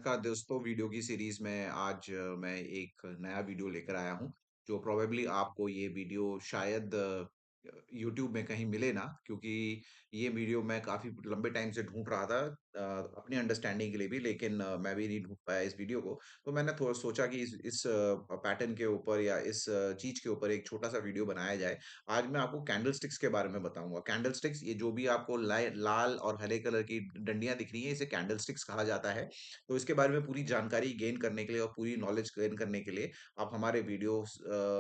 नमस्कार दोस्तों, वीडियो की सीरीज में आज मैं एक नया वीडियो लेकर आया हूं। जो प्रोबेबली आपको ये वीडियो शायद यूट्यूब में कहीं मिले ना, क्योंकि ये वीडियो मैं काफी लंबे टाइम से ढूंढ रहा था अपनी अंडरस्टैंडिंग के लिए भी, लेकिन मैं भी नहीं ढूंढ पाया इस वीडियो को। तो मैंने थोड़ा सोचा कि इस पैटर्न के ऊपर या इस चीज के ऊपर एक छोटा सा वीडियो बनाया जाए। आज मैं आपको कैंडल स्टिक्स के बारे में बताऊंगा। कैंडल स्टिक्स, ये जो भी आपको लाल और हरे कलर की डंडियां दिख रही है, इसे कैंडल स्टिक्स कहा जाता है। तो इसके बारे में पूरी जानकारी गेन करने के लिए और पूरी नॉलेज गेन करने के लिए आप हमारे वीडियोस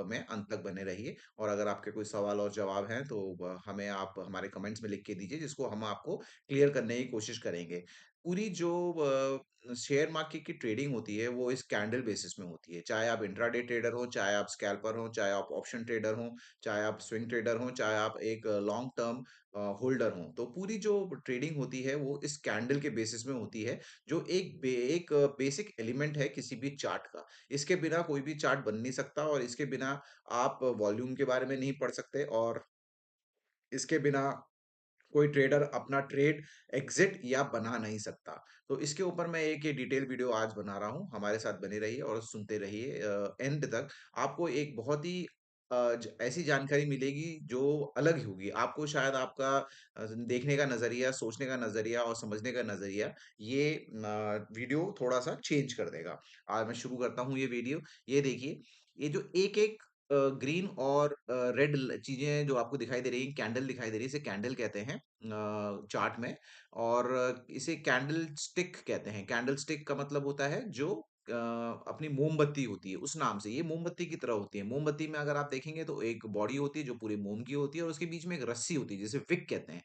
में अंत तक बने रहिए। और अगर आपके कोई सवाल और जवाब हैं तो हमें आप हमारे कमेंट्स में लिख के दीजिए, जिसको हम आपको क्लियर करने की कोशिश करेंगे। पूरी जो शेयर मार्केट की ट्रेडिंग होती है वो इस कैंडल बेसिस में होती है। चाहे आप इंट्राडे ट्रेडर हो, चाहे आप स्कैल्पर हो, चाहे आप ऑप्शन ट्रेडर हो, चाहे आप स्विंग ट्रेडर हो, चाहे आप एक लॉन्ग टर्म होल्डर हो, तो पूरी जो ट्रेडिंग होती है वो इस कैंडल के बेसिस में होती है। जो एक बेसिक एलिमेंट है किसी भी चार्ट का। इसके बिना कोई भी चार्ट बन नहीं सकता, और इसके बिना आप वॉल्यूम के बारे में नहीं पढ़ सकते, और इसके बिना कोई ट्रेडर अपना ट्रेड एग्जिट या बना नहीं सकता। तो इसके ऊपर मैं एक ये डिटेल वीडियो आज बना रहा हूँ। हमारे साथ बने रहिए और सुनते रहिए एंड तक। आपको एक बहुत ही ऐसी जानकारी मिलेगी जो अलग ही होगी। आपको शायद आपका देखने का नजरिया, सोचने का नजरिया और समझने का नजरिया, ये वीडियो थोड़ा सा चेंज कर देगा। आज मैं शुरू करता हूँ ये वीडियो। ये देखिए, ये जो एक एक ग्रीन और रेड चीजें जो आपको दिखाई दे रही है, कैंडल दिखाई दे रही है, इसे कैंडल कहते हैं चार्ट में। और इसे कैंडल स्टिक कहते हैं। कैंडल स्टिक का मतलब होता है जो अपनी मोमबत्ती होती है, उस नाम से। ये मोमबत्ती की तरह होती है। मोमबत्ती में अगर आप देखेंगे तो एक बॉडी होती है जो पूरे मोम की होती है, और उसके बीच में एक रस्सी होती है जिसे विक कहते हैं।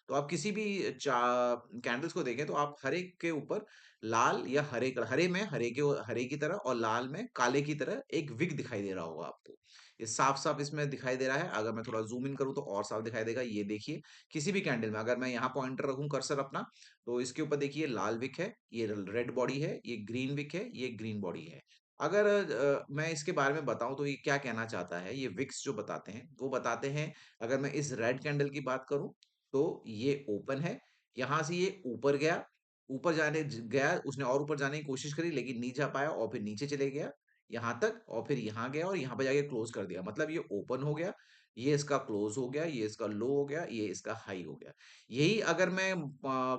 तो आप किसी भी कैंडल्स को देखें तो आप हरे के ऊपर लाल या हरे कलर, हरे में हरे की तरह और लाल में काले की तरह एक विक दिखाई दे रहा होगा आपको। ये साफ-साफ इसमें दिखाई दे रहा है। अगर मैं थोड़ा ज़ूम इन करूँ तो और साफ दिखाई देगा। ये देखिए, किसी भी कैंडल में अगर मैं यहाँ पॉइंटर रखूँ कर्सर अपना, तो इसके ऊपर देखिए लाल विक है, ये रेड बॉडी है, ये ग्रीन विक है, ये ग्रीन बॉडी है। अगर मैं इसके बारे में बताऊँ तो ये क्या कहना चाहता है, ये विक्स जो बताते हैं, वो बताते हैं। अगर मैं इस रेड कैंडल की बात करूँ, तो ये ओपन है। यहाँ से ये ऊपर गया, ऊपर जाने गया, उसने और ऊपर जाने की कोशिश करी लेकिन नहीं जा पाया, और फिर नीचे चले गया यहाँ तक, और फिर यहाँ गया और यहाँ पे जाके क्लोज कर दिया। मतलब ये ओपन हो गया, ये इसका क्लोज हो गया, ये इसका लो हो गया, ये इसका हाई हो गया। यही अगर मैं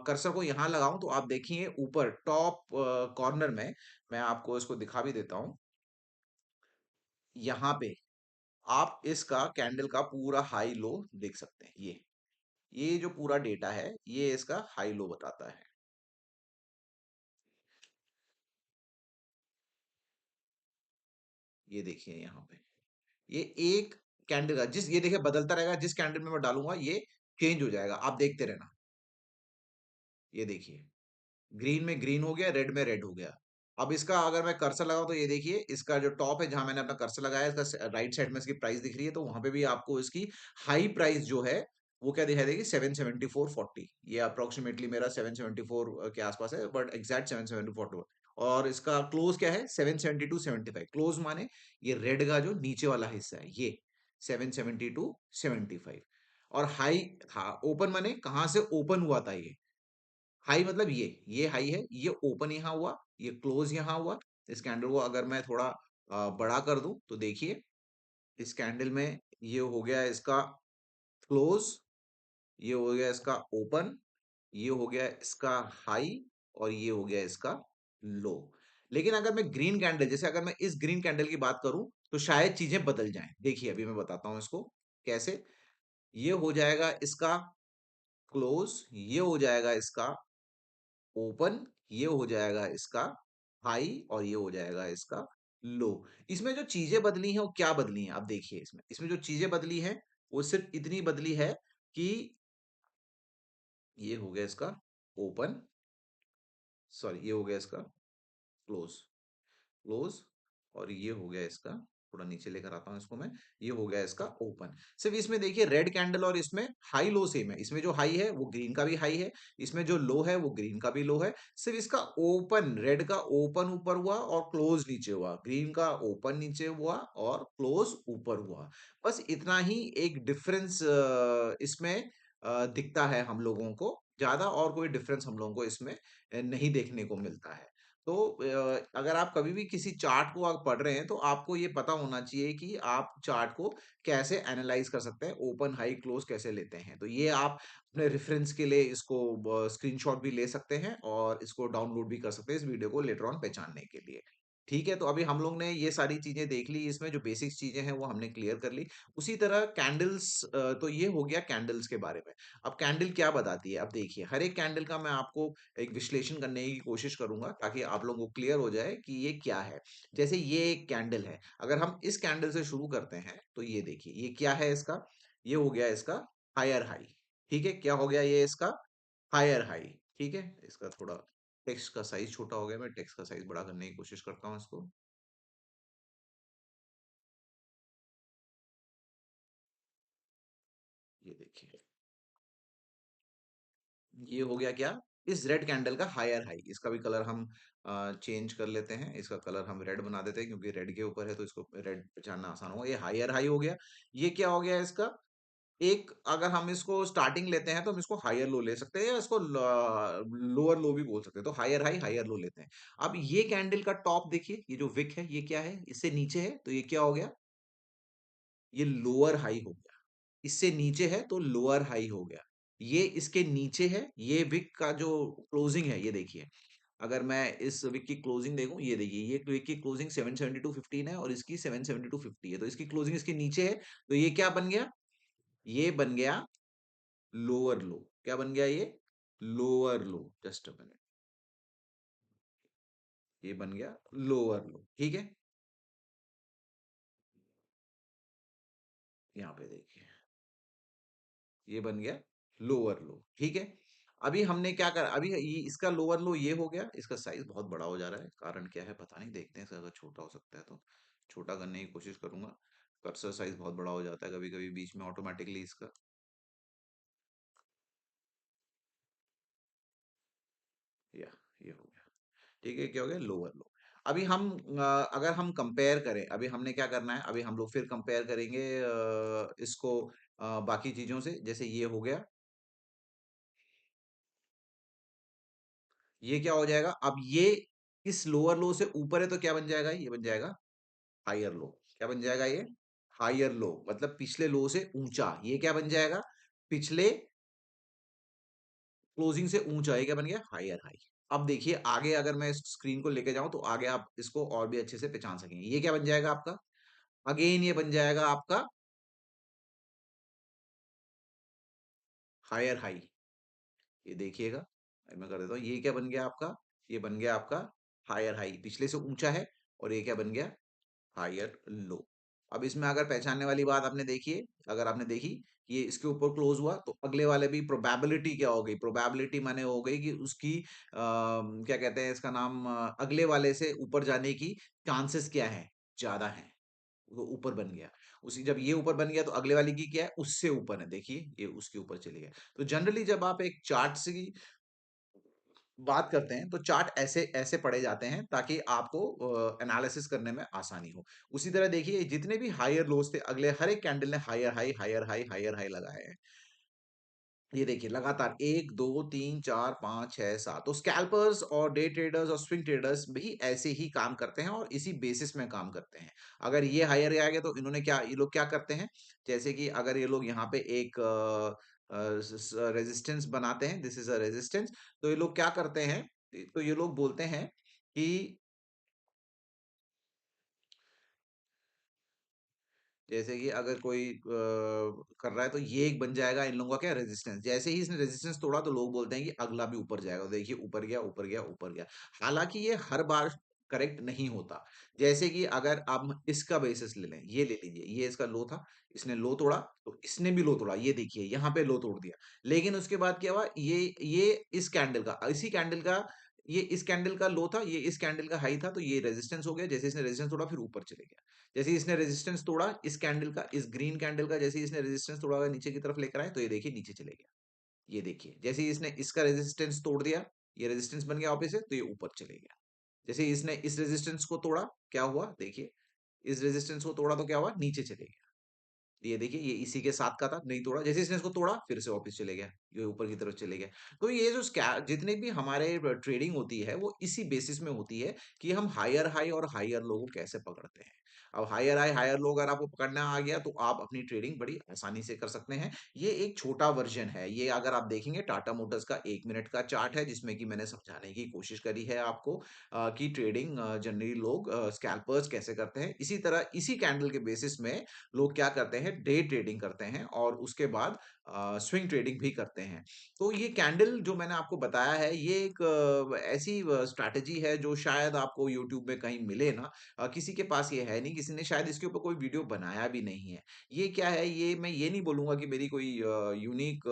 कर्सर को यहाँ लगाऊं तो आप देखिए ऊपर टॉप कॉर्नर में, मैं आपको इसको दिखा भी देता हूँ। यहाँ पे आप इसका कैंडल का पूरा हाई लो देख सकते हैं। ये जो पूरा डेटा है, ये इसका हाई लो बताता है। ये देखिए यहाँ पे, ये एक कैंडल का जिस, ये देखिए बदलता रहेगा। जिस कैंडल में मैं डालूंगा ये चेंज हो जाएगा, आप देखते रहना। ये देखिए, ग्रीन में ग्रीन हो गया, रेड में रेड हो गया। अब इसका अगर मैं कर्सर लगाऊं तो ये देखिए, इसका जो टॉप है जहां मैंने अपना कर्सर लगाया, इसका राइट साइड में इसकी प्राइस दिख रही है, तो वहां पे भी आपको इसकी हाई प्राइस जो है वो क्या दिखाई देगी, 774.40। ये अप्रोक्सीमेटली मेरा 774 के आसपास है, बट एग्जैक्ट 774। और इसका क्लोज क्या है, 772.75। क्लोज माने ये रेड का जो नीचे वाला हिस्सा है, ये 772.75। और हाई, हाँ, ओपन माने कहां से ओपन हुआ था ये। हाई मतलब ये हाई है, ये ओपन यहाँ हुआ, ये क्लोज यहाँ हुआ। इस कैंडल को अगर मैं थोड़ा बड़ा कर दूं तो देखिए, इस कैंडल में ये हो गया इसका क्लोज, ये हो गया इसका ओपन, ये हो गया इसका हाई, और ये हो गया इसका लो। लेकिन अगर मैं ग्रीन कैंडल, जैसे अगर मैं इस ग्रीन कैंडल की बात करूं तो शायद चीजें बदल जाएं। देखिए अभी मैं बताता हूं इसको कैसे। ये हो जाएगा इसका क्लोज, ये हो जाएगा इसका ओपन, ये हो जाएगा इसका हाई, और ये हो जाएगा इसका लो। इसमें जो चीजें बदली हैं वो क्या बदली हैं, आप देखिए। इसमें जो चीजें बदली हैं वो सिर्फ इतनी बदली है कि ये हो गया इसका ओपन, सॉरी, ये हो गया इसका क्लोज, क्लोज, और ये हो गया इसका, थोड़ा नीचे लेकर आता हूं इसको मैं, ये हो गया इसका ओपन। सिर्फ इसमें देखिए रेड कैंडल और इसमें हाई लो सेम है। इसमें जो हाई है वो ग्रीन का भी हाई है, इसमें जो लो है वो ग्रीन का भी लो है। सिर्फ इसका ओपन, रेड का ओपन ऊपर हुआ और क्लोज नीचे हुआ, ग्रीन का ओपन नीचे हुआ और क्लोज ऊपर हुआ। बस इतना ही एक डिफरेंस इसमें दिखता है हम लोगों को। ज्यादा और कोई डिफरेंस हम लोगों को इसमें नहीं देखने को मिलता है। तो अगर आप कभी भी किसी चार्ट को आप पढ़ रहे हैं तो आपको ये पता होना चाहिए कि आप चार्ट को कैसे एनालाइज कर सकते हैं, ओपन हाई क्लोज कैसे लेते हैं। तो ये आप अपने रेफरेंस के लिए इसको स्क्रीनशॉट भी ले सकते हैं और इसको डाउनलोड भी कर सकते हैं इस वीडियो को लेटर ऑन पहचानने के लिए। ठीक है, तो अभी हम लोग ने ये सारी चीजें देख ली, इसमें जो बेसिक्स चीजें हैं वो हमने क्लियर कर ली। उसी तरह कैंडल्स, तो ये हो गया कैंडल्स के बारे में। अब कैंडल क्या बताती है, अब देखिए हर एक कैंडल का मैं आपको एक विश्लेषण करने की कोशिश करूंगा ताकि आप लोगों को क्लियर हो जाए कि ये क्या है। जैसे ये एक कैंडल है, अगर हम इस कैंडल से शुरू करते हैं तो ये देखिए ये क्या है इसका, ये हो गया इसका हायर हाई। ठीक है, क्या हो गया ये इसका हायर हाई। ठीक है, इसका थोड़ा टेक्स्ट का साइज छोटा हो गया, मैं टेक्स्ट का साइज बड़ा करने की कोशिश करता हूँ इसको। ये देखिए ये हो गया क्या, इस रेड कैंडल का हायर हाई। इसका भी कलर हम चेंज कर लेते हैं, इसका कलर हम रेड बना देते हैं क्योंकि रेड के ऊपर है तो इसको रेड पहचानना आसान होगा। ये हायर हाई हो गया। ये क्या हो गया इसका, एक अगर हम इसको स्टार्टिंग लेते हैं तो हम इसको हायर लो ले सकते हैं या इसको लोअर लो भी बोल सकते हैं। तो हायर हाई हायर लो लेते हैं। अब ये कैंडल का टॉप देखिए, ये जो विक है ये क्या है, इससे नीचे है तो ये क्या हो गया, ये लोअर हाई हो गया। इससे नीचे है तो लोअर हाई हो गया। ये इसके नीचे है, ये विक का जो क्लोजिंग है ये देखिए। अगर मैं इस विक की क्लोजिंग देखूं, ये देखिए ये विक की क्लोजिंग 772.15 है और इसकी 772.50 है, तो इसकी क्लोजिंग इसके नीचे है। तो ये क्या बन गया, ये बन गया लोअर लो। क्या बन गया ये, lower low. Just a minute, ये बन गया लोअर लो। ठीक है, यहाँ पे देखिए ये बन गया लोअर लो। ठीक है, अभी हमने क्या करा, अभी इसका लोअर लो ये हो गया, इसका साइज बहुत बड़ा हो जा रहा है, कारण क्या है पता नहीं, देखते हैं इसका अगर छोटा हो सकता है तो छोटा करने की कोशिश करूंगा। कर्सर साइज बहुत बड़ा हो जाता है कभी कभी बीच में ऑटोमेटिकली इसका। या ये हो गया। ठीक है, क्या हो गया लोअर लो। अभी हम अगर हम कंपेयर करें, अभी हमने क्या करना है, अभी हम लोग फिर कंपेयर करेंगे इसको बाकी चीजों से। जैसे ये हो गया, ये क्या हो जाएगा, अब ये इस लोअर लो से ऊपर है तो क्या बन जाएगा, ये बन जाएगा हायर लो। क्या बन जाएगा ये, हायर लो, मतलब पिछले लो से ऊंचा। ये क्या बन जाएगा, पिछले क्लोजिंग से ऊंचा। ये क्या बन गया, हायर हाई। अब देखिए आगे अगर मैं इस स्क्रीन को लेके जाऊं तो आगे आप इसको और भी अच्छे से पहचान सकेंगे। ये क्या बन जाएगा आपका, अगेन ये बन जाएगा आपका हायर हाई। ये देखिएगा, मैं कर देता हूँ, ये क्या बन गया आपका, ये बन गया आपका हायर हाई, पिछले से ऊंचा है। और ये क्या बन गया, हायर लो। अब इसमें अगर पहचानने वाली बात आपने देखी है, अगर आपने देखी ये इसके ऊपर क्लोज हुआ तो अगले वाले भी प्रोबेबिलिटी क्या हो गई, प्रोबेबिलिटी माने हो गई कि उसकी क्या कहते हैं इसका नाम, अगले वाले से ऊपर जाने की चांसेस क्या है, ज्यादा है। वो ऊपर बन गया, उसी जब ये ऊपर बन गया तो अगले वाली की क्या है, उससे ऊपर है। देखिए ये उसके ऊपर चले गया। तो जनरली जब आप एक चार्ट से बात करते हैं तो चार्ट ऐसे ऐसे पढ़े जाते हैं ताकि आपको एनालिसिस करने में आसानी हो। उसी तरह देखिए जितने भी हायर लोज थे, अगले हर एक कैंडल ने higher high higher high higher high लगाए हैं। ये देखिए लगातार 1 2 3 4 5 6 7। तो स्कैल्पर्स और डे ट्रेडर्स और स्विंग ट्रेडर्स भी ऐसे ही काम करते हैं और इसी बेसिस में काम करते हैं। अगर ये हायर आ गया तो इन्होंने क्या, ये लोग क्या करते हैं, जैसे कि अगर ये लोग यहाँ पे एक रेजिस्टेंस बनाते हैं, दिस इज अ रेजिस्टेंस। तो ये लोग क्या करते हैं, तो ये लोग बोलते हैं कि जैसे कि अगर कोई कर रहा है तो ये एक बन जाएगा इन लोगों का क्या, रेजिस्टेंस। जैसे ही इसने रेजिस्टेंस तोड़ा तो लोग बोलते हैं कि अगला भी ऊपर जाएगा। तो देखिए ऊपर गया ऊपर गया ऊपर गया। हालांकि ये हर बार करेक्ट नहीं होता। जैसे कि अगर आप इसका बेसिस ले लें, ये ले लीजिए, ये इसका लो था, इसने लो तोड़ा तो इसने भी लो तोड़ा। ये देखिए यहाँ पे लो तोड़ दिया, लेकिन उसके बाद क्या हुआ, ये इस कैंडल का, इसी कैंडल का, ये इस कैंडल का लो था, ये इस कैंडल का हाई था, तो ये रेजिस्टेंस हो गया। जैसे इसने रेजिस्टेंस तोड़ा फिर ऊपर चले गया। जैसे इसने रेजिस्टेंस तोड़ा इस कैंडल का, इस ग्रीन कैंडल का, जैसे इसने रेजिस्टेंस तोड़ा हुआ नीचे की तरफ लेकर आए तो ये देखिए नीचे चले गया। ये देखिए जैसे ही इसने इसका रेजिस्टेंस तोड़ दिया, ये रेजिस्टेंस बन गया वापस से, तो ये ऊपर चले गया। जैसे ही इसने इस रेजिस्टेंस को तोड़ा, क्या हुआ देखिए, इस रेजिस्टेंस को तोड़ा तो क्या हुआ, नीचे चले गया। ये देखिए ये इसी के साथ का था, नहीं तोड़ा। जैसे इसने इसको तोड़ा, फिर से वापस चले गया, ये ऊपर की तरफ चले गया। तो ये जो जितने भी हमारे ट्रेडिंग होती है, वो इसी बेसिस में होती है कि हम हायर हाई और हायर लो को कैसे पकड़ते हैं। अब हायर हाई, हायर लो अगर आपको पकड़ना आ गया, तो आप अपनी ट्रेडिंग बड़ी आसानी से कर सकते हैं। ये एक छोटा वर्ज़न है। ये अगर आप देखेंगे टाटा मोटर्स का 1 मिनट का चार्ट है, जिसमें कि मैंने समझाने की कोशिश करी है आपको कि ट्रेडिंग जनरली लोग स्कैल्पर्स कैसे करते हैं। इसी तरह इसी कैंडल के बेसिस में लोग क्या करते हैं, डे ट्रेडिंग करते हैं और उसके बाद स्विंग ट्रेडिंग भी करते हैं। तो ये कैंडल जो मैंने आपको बताया है, ये एक ऐसी स्ट्रैटेजी है जो शायद आपको यूट्यूब में कहीं मिले ना। किसी के पास ये है नहीं, किसी ने शायद इसके ऊपर कोई वीडियो बनाया भी नहीं है। ये क्या है, ये मैं ये नहीं बोलूँगा कि मेरी कोई यूनिक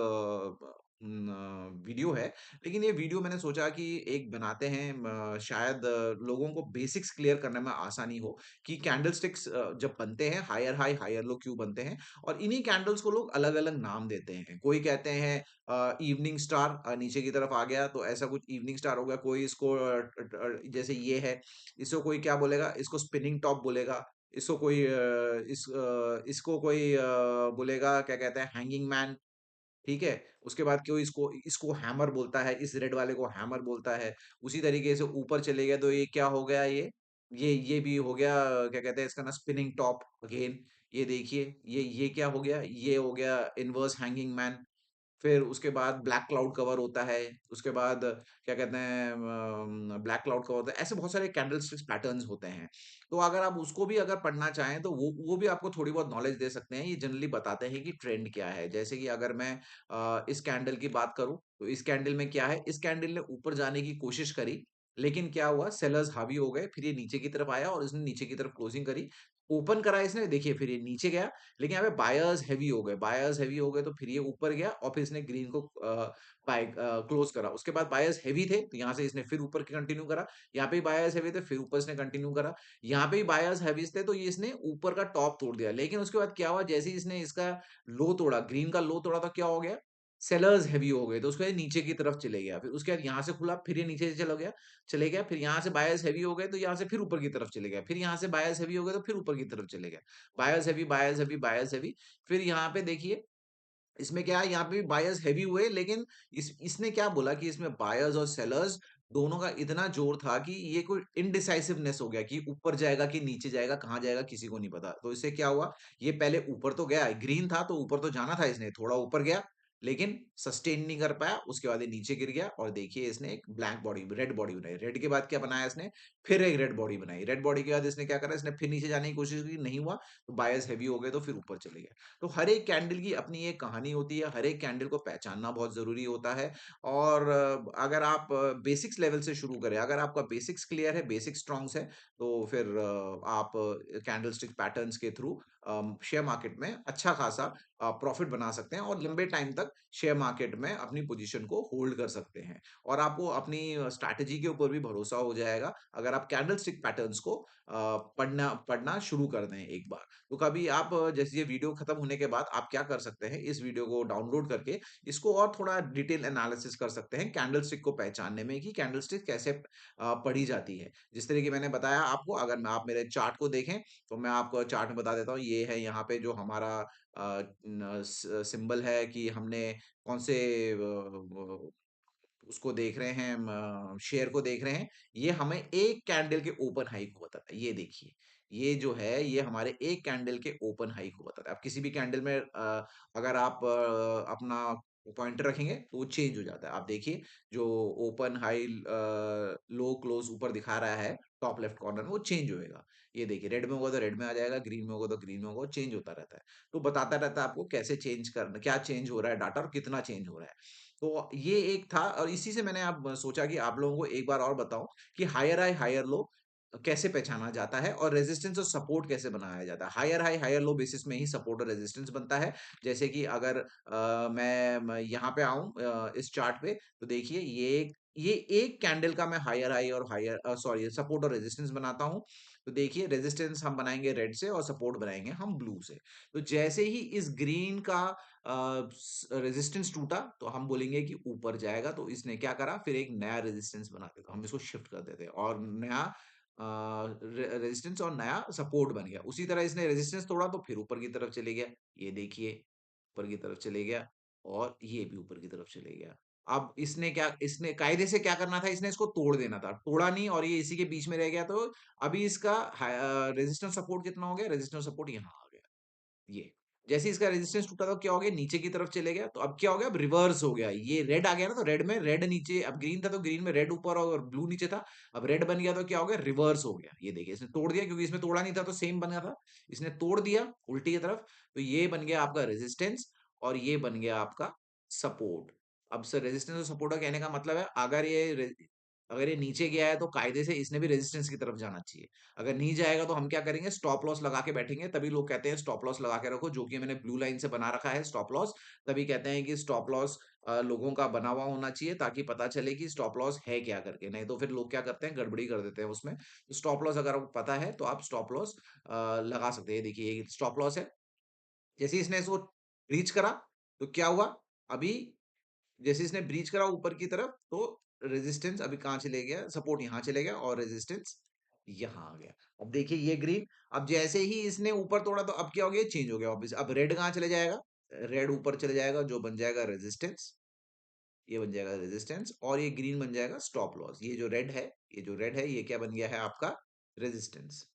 वीडियो है, लेकिन ये वीडियो मैंने सोचा कि एक बनाते हैं, शायद लोगों को बेसिक्स क्लियर करने में आसानी हो कि कैंडलस्टिक्स जब बनते हैं, हायर हाई, हायर लो क्यों बनते हैं और इन्हीं कैंडल्स को लोग अलग-अलग नाम देते हैं। कोई कहते हैं इवनिंग स्टार, नीचे की तरफ आ गया तो ऐसा कुछ इवनिंग स्टार हो गया, कोई इसको जैसे ये है, इसको कोई क्या बोलेगा, इसको स्पिनिंग टॉप बोलेगा, इसको कोई इसको कोई बोलेगा क्या कहते हैं हैंगिंग मैन, ठीक है? उसके बाद कोई इसको इसको हैमर बोलता है, इस रेड वाले को हैमर बोलता है। उसी तरीके से ऊपर चले गए तो ये क्या हो गया ये? ये भी हो गया, क्या कहते हैं इसका ना, स्पिनिंग टॉप अगेन। ये देखिए, ये क्या हो गया? ये हो गया इनवर्स हैंगिंग मैन। फिर उसके बाद ब्लैक क्लाउड कवर होता है, उसके बाद क्या कहते हैं ब्लैक क्लाउड कवर होता है, ऐसे बहुत सारे कैंडलस्टिक्स पैटर्न्स होते हैं। तो अगर आप उसको भी अगर पढ़ना चाहें तो वो भी आपको थोड़ी बहुत नॉलेज दे सकते हैं। ये जनरली बताते हैं कि ट्रेंड क्या है। जैसे कि अगर मैं इस कैंडल की बात करूँ, तो इस कैंडल में क्या है, इस कैंडल ने ऊपर जाने की कोशिश करी, लेकिन क्या हुआ, सेलर्स हावी हो गए, फिर ये नीचे की तरफ आया और इसने नीचे की तरफ क्लोजिंग करी। ओपन करा इसने, देखिए फिर ये नीचे गया, लेकिन यहाँ पे बायर्स हेवी हो गए, बायर्स हेवी हो गए तो फिर ये ऊपर गया और फिर इसने ग्रीन को क्लोज करा। उसके बाद बायर्स हेवी थे, तो यहाँ से इसने फिर ऊपर कंटिन्यू करा। यहाँ पे भी बायर्स हेवी थे, फिर ऊपर इसने कंटिन्यू करा। यहाँ पे भी बायर्स हेवी थे, तो ये इसने ऊपर का टॉप तोड़ दिया। लेकिन उसके बाद क्या हुआ, जैसे ही इसने इसका लो तोड़ा, ग्रीन का लो तोड़ा, तो क्या हो गया, सेलर्स हेवी हो गए, तो उसके बाद नीचे की तरफ चले गया। फिर उसके बाद यहाँ से खुला, फिर ये नीचे से चला गया, चले गया, फिर यहाँ से बायर्स हेवी हो गए, तो यहाँ से फिर ऊपर की तरफ चले गया। फिर यहाँ से बायर्स हेवी हो गए, तो फिर ऊपर की तरफ चले गया। Buyers heavy, buyers heavy, buyers heavy. फिर यहाँ पे देखिए, इसमें क्या है, यहाँ पे भी बायर्स हेवी हुए, लेकिन इसने क्या बोला कि इसमें बायर्स और सेलर्स दोनों का इतना जोर था कि ये कोई इनडिसाइसिवनेस हो गया कि ऊपर जाएगा कि नीचे जाएगा, कहाँ जाएगा किसी को नहीं पता। तो इससे क्या हुआ, ये पहले ऊपर तो गया, ग्रीन था तो ऊपर तो जाना था इसने, थोड़ा ऊपर गया, लेकिन सस्टेन नहीं कर पाया। उसके बाद ये नीचे गिर गया और देखिए इसने एक ब्लैक बॉडी, रेड बॉडी बनाई। रेड के बाद क्या बनाया इसने, फिर एक रेड बॉडी बनाई। रेड बॉडी के बाद इसने क्या करा, इसने फिर नीचे जाने की कोशिश की, नहीं हुआ, तो बायर्स हेवी हो गए तो फिर ऊपर चले गए। तो हर एक कैंडल की अपनी एक कहानी होती है, हर एक कैंडल को पहचानना बहुत ज़रूरी होता है और अगर आप बेसिक्स लेवल से शुरू करें, अगर आपका बेसिक्स क्लियर है, बेसिक स्ट्रॉन्ग्स है, तो फिर आप कैंडलस्टिक पैटर्न्स के थ्रू शेयर मार्केट में अच्छा खासा प्रॉफिट बना सकते हैं और लंबे टाइम तक शेयर मार्केट में अपनी पोजीशन को होल्ड कर सकते हैं। और आपको अपनी स्ट्रैटेजी के ऊपर भी भरोसा हो जाएगा, अगर आप कैंडलस्टिक पैटर्न्स को पढ़ना पढ़ना शुरू कर दें एक बार। तो कभी आप जैसे ये वीडियो खत्म होने के बाद आप क्या कर सकते हैं, इस वीडियो को डाउनलोड करके इसको और थोड़ा डिटेल एनालिसिस कर सकते हैं कैंडलस्टिक को पहचानने में कि कैंडलस्टिक कैसे पढ़ी जाती है। जिस तरह की मैंने बताया आपको, अगर मैं आप मेरे चार्ट को देखें, तो मैं आपको चार्ट में बता देता हूँ। ये है यहाँ पे जो हमारा सिंबल है कि हमने कौन से उसको देख रहे हैं, शेयर को देख रहे हैं। ये हमें एक कैंडल के ओपन हाई को बताता है। ये देखिए, ये जो है ये हमारे एक कैंडल के ओपन हाई को बताता है। अब किसी भी कैंडल में अगर आप अपना पॉइंटर रखेंगे तो वो चेंज हो जाता है। आप देखिए, जो ओपन हाई लो क्लोज ऊपर दिखा रहा है टॉप लेफ्ट कॉर्नर में, वो चेंज होएगा। ये देखिए, रेड में होगा तो रेड में आ जाएगा, ग्रीन में होगा तो ग्रीन में होगा, चेंज होता रहता है। तो बताता रहता है आपको कैसे चेंज करना, क्या चेंज हो रहा है डाटा और कितना चेंज हो रहा है। तो ये एक था और इसी से मैंने आप सोचा कि आप लोगों को एक बार और बताऊँ कि हायर हाई, हायर लो कैसे पहचाना जाता है और रेजिस्टेंस और सपोर्ट कैसे बनाया जाता है। Higher high, higher low basis में ही सपोर्ट और रेजिस्टेंस बनता है। जैसे कि अगर मैं यहाँ पे आऊँ इस चार्ट पे, तो देखिए ये एक कैंडल का मैं हायर हाई और हायर सॉरी सपोर्ट और रेजिस्टेंस बनाता हूँ। तो देखिए रेजिस्टेंस हम बनाएँगे रेड से और सपोर्ट बनाएँगे हम ब्लू से। तो जैसे ही इस ग्रीन का रेजिस्टेंस टूटा तो हम बोलेंगे कि ऊपर जाएगा, तो इसने क्या करा, फिर एक नया रेजिस्टेंस बना देगा, हम इसको शिफ्ट कर देते हैं और नया रेजिस्टेंस और नया सपोर्ट बन गया। उसी तरह इसने रेजिस्टेंस तोड़ा तो फिर ऊपर की तरफ चले गया। ये देखिए ऊपर की तरफ चले गया और ये भी ऊपर की तरफ चले गया। अब इसने कायदे से क्या करना था, इसने इसको तोड़ देना था, तोड़ा नहीं और ये इसी के बीच में रह गया। तो अभी इसका रेजिस्टेंस सपोर्ट कितना हो गया, रेजिस्टेंस सपोर्ट यहाँ आ गया। ये जैसे इसका रेजिस्टेंस टूटा तो क्या हो गया, नीचे की तरफ चले गया। तो अब क्या हो गया, अब रिवर्स हो गया। ये रेड आ गया ना, तो रेड में रेड नीचे, अब ग्रीन था तो ग्रीन में रेड ऊपर और ब्लू नीचे था। अब रेड बन गया तो क्या हो गया, रिवर्स हो गया। ये देखिए इसने तोड़ दिया, क्योंकि इसमें तोड़ा नहीं था तो सेम बना था। इसने तोड़ दिया उल्टी की तरफ, तो ये बन गया आपका रेजिस्टेंस और ये बन गया आपका सपोर्ट। अब सर रेजिस्टेंस और सपोर्ट का कहने का मतलब है, अगर ये नीचे गया है तो कायदे से इसने भी रेजिस्टेंस की तरफ जाना चाहिए। अगर नहीं जाएगा तो हम क्या करेंगे, स्टॉप लॉस लगा के बैठेंगे। तभी लोग कहते हैं स्टॉप लॉस लगा के रखो, जो कि मैंने ब्लू लाइन से बना रखा है स्टॉप लॉस। तभी कहते हैं कि स्टॉप लॉस लोगों का बना हुआ होना चाहिए, ताकि पता चले कि स्टॉप लॉस है क्या करके। नहीं तो फिर लोग क्या करते हैं, गड़बड़ी कर देते हैं उसमें। तो स्टॉप लॉस अगर आपको पता है तो आप स्टॉप लॉस लगा सकते हैं। देखिए ये स्टॉप लॉस है। जैसे इसने इसको रीच करा तो क्या हुआ, अभी जैसे इसने ब्रीच करा ऊपर की तरफ, तो रेजिस्टेंस अभी कहाँ चले गया, सपोर्ट यहाँ चले गया और रेजिस्टेंस यहाँ आ गया। अब देखिए ये ग्रीन, अब जैसे ही इसने ऊपर तोड़ा तो अब क्या हो गया, चेंज हो गया वापस। अब रेड कहाँ चले जाएगा, रेड ऊपर चले जाएगा, जो बन जाएगा रेजिस्टेंस। ये बन जाएगा रेजिस्टेंस और ये ग्रीन बन जाएगा स्टॉप लॉस। ये जो रेड है, ये जो रेड है, ये क्या बन गया है आपका रेजिस्टेंस।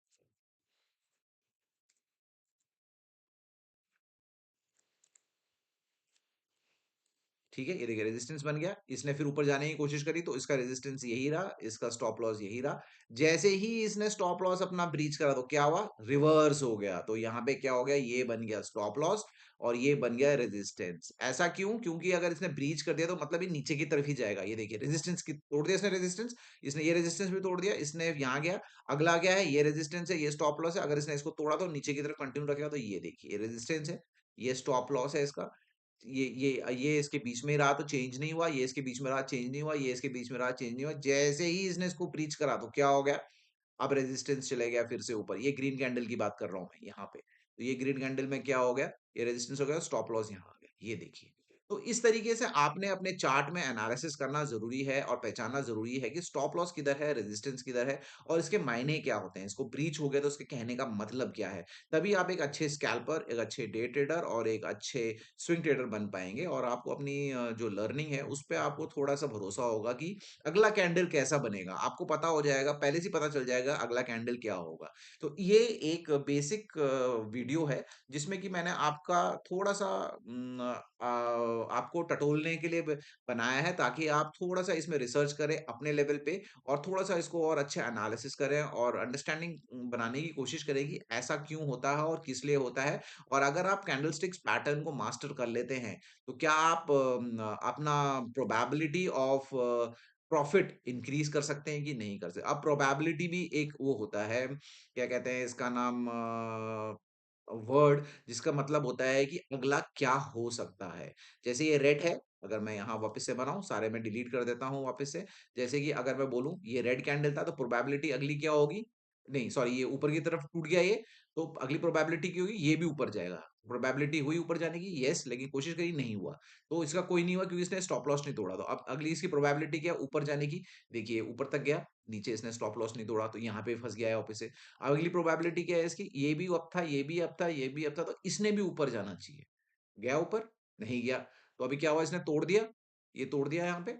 ठीक है, ये देखिए रेजिस्टेंस बन गया। इसने फिर ऊपर जाने की कोशिश करी तो इसका रेजिस्टेंस यही रहा, इसका स्टॉप लॉस यही रहा। जैसे ही इसने स्टॉप लॉस अपना ब्रीच करा तो क्या हुआ, रिवर्स हो गया। तो यहाँ पे क्या हो गया, ये बन गया स्टॉप लॉस और ये बन गया रेजिस्टेंस। ऐसा क्यों, क्योंकि अगर इसने ब्रीच कर दिया तो मतलब ये नीचे की तरफ ही जाएगा। ये देखिए रेजिस्टेंस की तोड़ दिया इसने, रेजिस्टेंस, इसने ये रेजिस्टेंस भी तोड़ दिया, इसने यहाँ गया। अगला क्या है, ये रेजिस्टेंस है, ये स्टॉप लॉस है। अगर इसने इसको तोड़ा तो नीचे की तरफ कंटिन्यू रखेगा। तो ये देखिए रेजिस्टेंस है, ये स्टॉप लॉस है इसका। ये इसके बीच में ही रहा तो चेंज नहीं हुआ, ये इसके बीच में रहा चेंज नहीं हुआ, ये इसके बीच में रहा चेंज नहीं हुआ। जैसे ही इसने इसको ब्रीच करा तो क्या हो गया, अब रेजिस्टेंस चले गया फिर से ऊपर। ये ग्रीन कैंडल की बात कर रहा हूं मैं यहाँ पे। तो ये ग्रीन कैंडल में क्या हो गया, ये रेजिस्टेंस हो गया, स्टॉप लॉस यहाँ आ गया। ये देखिए, तो इस तरीके से आपने अपने चार्ट में एनालिसिस करना जरूरी है और पहचानना जरूरी है कि स्टॉप लॉस किधर है, रेजिस्टेंस किधर है और इसके मायने क्या होते हैं। इसको ब्रीच हो गया तो उसके कहने का मतलब क्या है। तभी आप एक अच्छे स्कैल्पर, एक अच्छे डे ट्रेडर और एक अच्छे स्विंग ट्रेडर बन पाएंगे और आपको अपनी जो लर्निंग है उस पे आपको थोड़ा सा भरोसा होगा कि अगला कैंडल कैसा बनेगा। आपको पता हो जाएगा, पहले से ही पता चल जाएगा अगला कैंडल क्या होगा। तो ये एक बेसिक वीडियो है जिसमें कि मैंने आपका थोड़ा सा आपको टटोलने के लिए बनाया है, ताकि आप थोड़ा सा इसमें रिसर्च करें अपने लेवल पे और थोड़ा सा इसको और अच्छे एनालिसिस करें और अंडरस्टैंडिंग बनाने की कोशिश करें कि ऐसा क्यों होता है और किस लिए होता है। और अगर आप कैंडलस्टिक्स पैटर्न को मास्टर कर लेते हैं तो क्या आप अपना प्रोबेबिलिटी ऑफ प्रॉफिट इंक्रीज कर सकते हैं कि नहीं कर सकते। अब प्रोबेबिलिटी भी एक वो होता है, क्या कहते हैं इसका नाम, वर्ड जिसका मतलब होता है कि अगला क्या हो सकता है। जैसे ये रेड है, अगर मैं यहाँ वापस से बनाऊं, सारे मैं डिलीट कर देता हूँ वापस से। जैसे कि अगर मैं बोलूं ये रेड कैंडल था तो प्रोबेबिलिटी अगली क्या होगी, नहीं सॉरी, ये ऊपर की तरफ टूट गया ये, तो अगली प्रोबेबिलिटी की होगी ये भी ऊपर जाएगा। प्रोबेबिलिटी हुई ऊपर जाने की, यस, लेकिन कोशिश करी नहीं हुआ। तो इसका कोई नहीं हुआ क्योंकि इसने स्टॉप लॉस नहीं तोड़ा। तो अब अगली इसकी प्रोबेबिलिटी क्या है, ऊपर जाने की। देखिए ऊपर तक गया, नीचे इसने स्टॉप लॉस नहीं तोड़ा तो यहाँ पे फंस गया है वापस से। अब अगली प्रोबेबिलिटी क्या है इसकी, ये भी अप था, ये भी अप था, ये भी अप था, तो इसने भी ऊपर जाना चाहिए। गया ऊपर, नहीं गया। तो अभी क्या हुआ, इसने तोड़ दिया, ये तोड़ दिया यहाँ पे।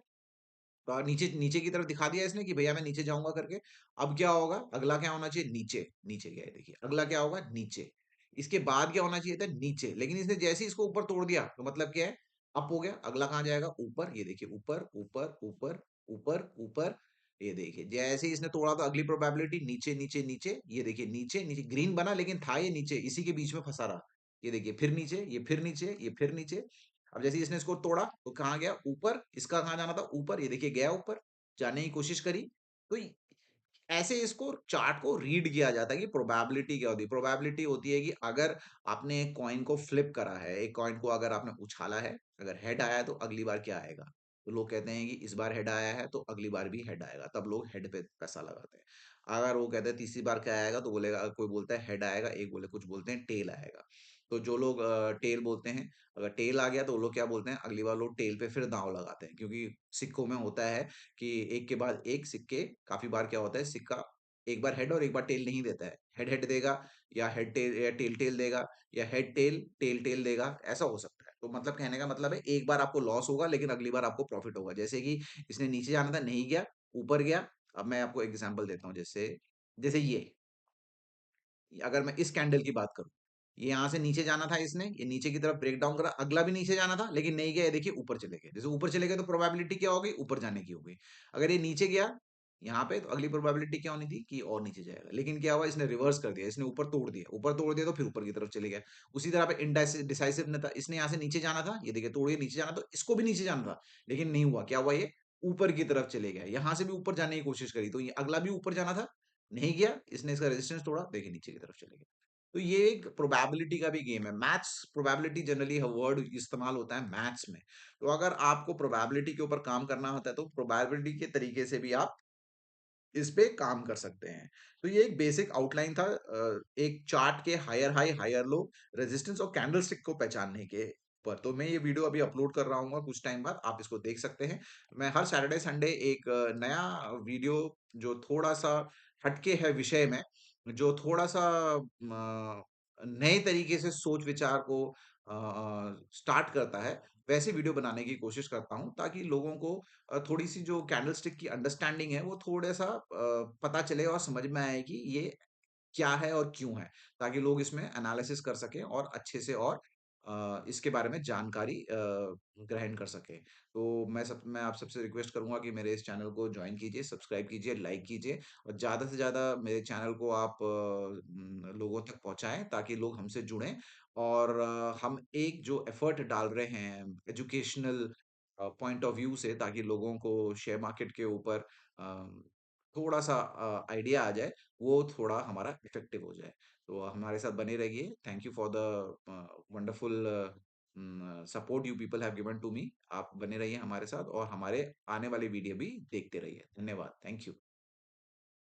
तो नीचे नीचे की तरफ दिखा दिया इसने कि भैया मैं नीचे जाऊंगा करके। अब क्या होगा, अगला क्या होना चाहिए, नीचे। नीचे गया है, देखिए अगला क्या होगा, नीचे। इसके बाद क्या होना चाहिए था, नीचे। लेकिन इसने जैसे ही इसको ऊपर तोड़ दिया तो मतलब क्या है, अप हो गया। अगला कहाँ जाएगा, ऊपर। ये देखिए ऊपर ऊपर ऊपर ऊपर ऊपर। ये देखिए जैसे ही इसने तोड़ा तो अगली प्रोबेबिलिटी नीचे नीचे नीचे। ये देखिए नीचे नीचे ग्रीन बना, लेकिन था ये नीचे, इसी के बीच में फंसा रहा। ये देखिए फिर नीचे, ये फिर नीचे, ये फिर नीचे। अब जैसे ही इसने इसको तोड़ा तो कहाँ गया, ऊपर। इसका कहाँ जाना था, ऊपर। ये देखिए गया ऊपर, जाने की कोशिश करी। तो ऐसे इसको चार्ट को रीड किया जाता है कि प्रोबेबिलिटी क्या होती है। प्रोबेबिलिटी होती है कि अगर आपने एक कॉइन को फ्लिप करा है, एक कॉइन को अगर आपने उछाला है, अगर हेड आया है तो अगली बार क्या आएगा। तो लोग कहते हैं कि इस बार हेड आया है तो अगली बार भी हेड आएगा, तब लोग हेड पे पैसा लगाते हैं। अगर वो कहते हैं तीसरी बार क्या आएगा तो बोलेगा, कोई बोलता है हेड आएगा, एक बोले कुछ बोलते हैं टेल आएगा। तो जो लोग टेल बोलते हैं, अगर टेल आ गया तो वो लोग क्या बोलते हैं, अगली बार लोग टेल पे फिर दांव लगाते हैं। क्योंकि सिक्कों में होता है कि एक के बाद एक सिक्के, काफी बार क्या होता है, सिक्का एक बार हेड और एक बार टेल नहीं देता है। हेड हेड देगा या हेड टेल या टेल टेल देगा या हेड टेल, टेल टेल देगा, ऐसा हो सकता है। तो मतलब कहने का मतलब है एक बार आपको लॉस होगा लेकिन अगली बार आपको प्रॉफिट होगा। जैसे कि इसने नीचे जाना था, नहीं गया, ऊपर गया। अब मैं आपको एग्ज़ाम्पल देता हूँ जैसे जैसे ये अगर मैं इस कैंडल की बात करूँ, ये यहाँ से नीचे जाना था इसने, ये नीचे की तरफ ब्रेक डाउन करा, अगला भी नीचे जाना था लेकिन नहीं गया, ये देखिए ऊपर चले गए। जैसे ऊपर चले गए तो प्रोबेबिलिटी क्या हो गई? ऊपर जाने की हो गई। अगर ये नीचे गया, यहाँ पे तो अगली प्रोबेबिलिटी क्या होनी थी? कि ये और नीचे जाएगा। लेकिन क्या हुआ? इसने रिवर्स कर दिया, इसने ऊपर तोड़ दिया तो फिर ऊपर की तरफ चले गया। उसी तरह पे डिसाइसिव ने था, इसने यहाँ से नीचे जाना था, ये देखिए तोड़ के नीचे जाना तो इसको भी नीचे जाना था, लेकिन नहीं हुआ। क्या हुआ ये? ऊपर की तरफ चले गया। यहाँ से भी ऊपर जाने की कोशिश करी, तो ये अगला भी ऊपर जाना था, नहीं गया, इसने इसका रेजिस्टेंस तोड़ा, देखिए नीचे की तरफ चले गए। तो ये एक प्रोबेबिलिटी का भी गेम है। मैथ्स प्रोबेबिलिटी जनरली वर्ड इस्तेमाल होता है मैथ्स में। तो अगर आपको प्रोबेबिलिटी के ऊपर काम करना होता है तो प्रोबेबिलिटी के तरीके से भी आप इस पे काम कर सकते हैं। तो ये एक बेसिक आउटलाइन था एक चार्ट के higher high, higher low, resistance और कैंडलस्टिक को पहचानने के ऊपर। तो मैं ये वीडियो अभी अपलोड कर रहा हूँ कुछ टाइम बाद, आप इसको देख सकते हैं। मैं हर सैटरडे संडे एक नया वीडियो जो थोड़ा-सा हटके है विषय में, जो थोड़ा-सा म नए तरीके से सोच-विचार को स्टार्ट करता है, वैसे वीडियो बनाने की कोशिश करता हूँ ताकि लोगों को थोड़ी-सी जो कैंडलस्टिक की अंडरस्टैंडिंग है, वो थोड़ा-सा पता चले और समझ में आए कि ये क्या है और क्यों है? ताकि लोग इसमें एनालिसिस कर सकें और अच्छे से और इसके बारे में जानकारी ग्रहण कर सकें। तो मैं आप सबसे रिक्वेस्ट करूँगा कि मेरे इस चैनल को जॉइन कीजिए, सब्सक्राइब कीजिए, लाइक कीजिए और ज़्यादा से ज़्यादा मेरे चैनल को आप लोगों तक पहुँचाएँ ताकि लोग हमसे जुड़ें और हम एक जो एफर्ट डाल रहे हैं एजुकेशनल पॉइंट ऑफ व्यू से ताकि लोगों को शेयर मार्केट के ऊपर थोड़ा-सा आइडिया आ जाए, वो थोड़ा हमारा इफ़ेक्टिव हो जाए। तो हमारे साथ बने रहिए। Thank you for the wonderful support you people have given to me. आप बने रहिए हमारे साथ और हमारे आने वाली वीडियो भी देखते रहिए। धन्यवाद। Thank you.